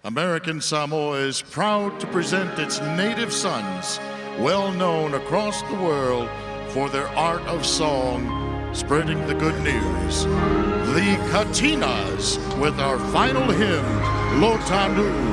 American Samoa is proud to present its native sons, well known across the world for their art of song, spreading the good news. The Katinas with our final hymn, Lotanud.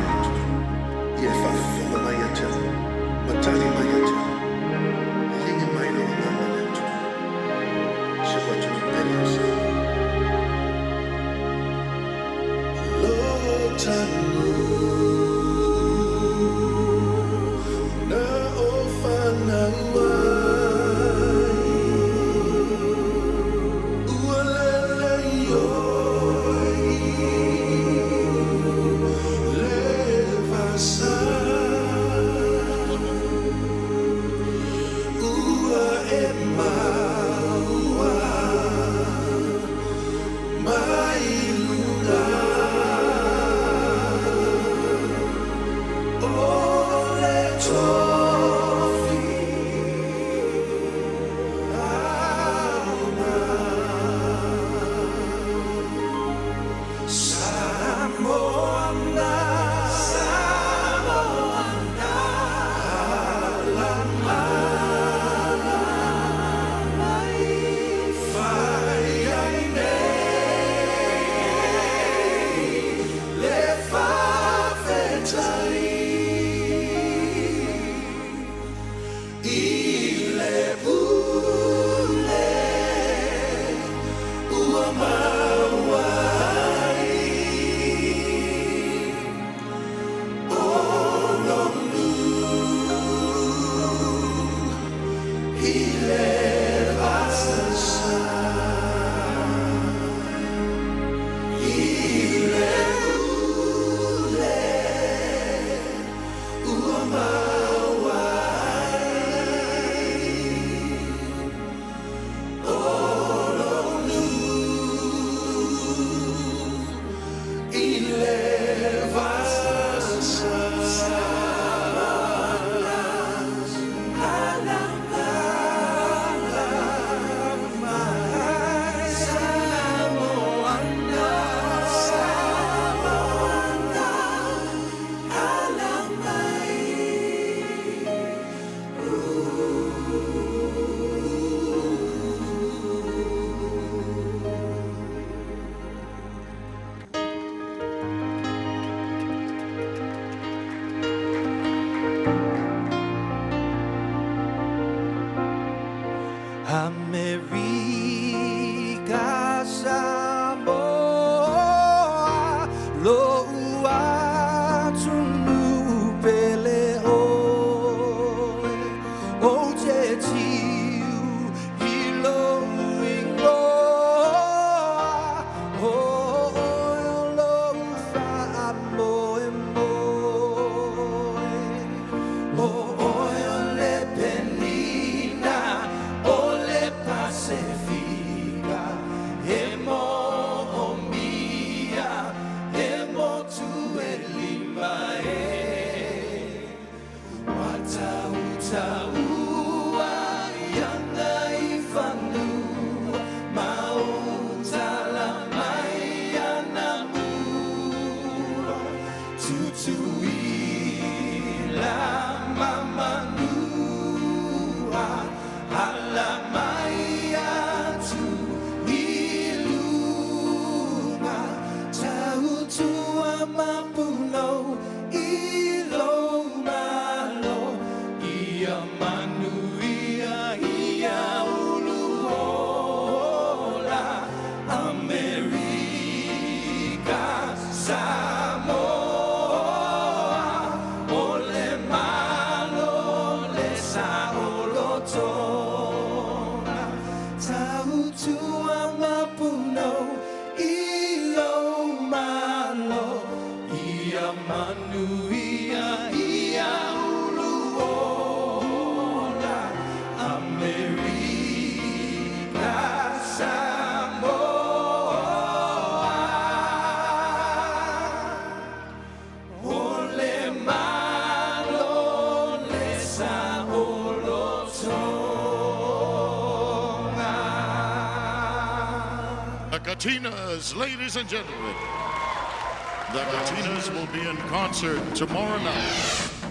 America Samoa loa tunu pele oe o te tiu hilo ingoa o lo fa moe moe o oio le penina o le Pacifica emo o mia emo tu e lima e wata uta ua yana I whanua ma o tala mai ana mua tutu I la mama nua ala mai atu I luna tautua mapuno I lo malo ia manu ia uluola America Samoa ole malo le saolotona tautua mapuno I lo malo ia manu ia uluola America Samoa ole malo le saolotona. The Katinas, ladies and gentlemen. The Latinas will be in concert tomorrow night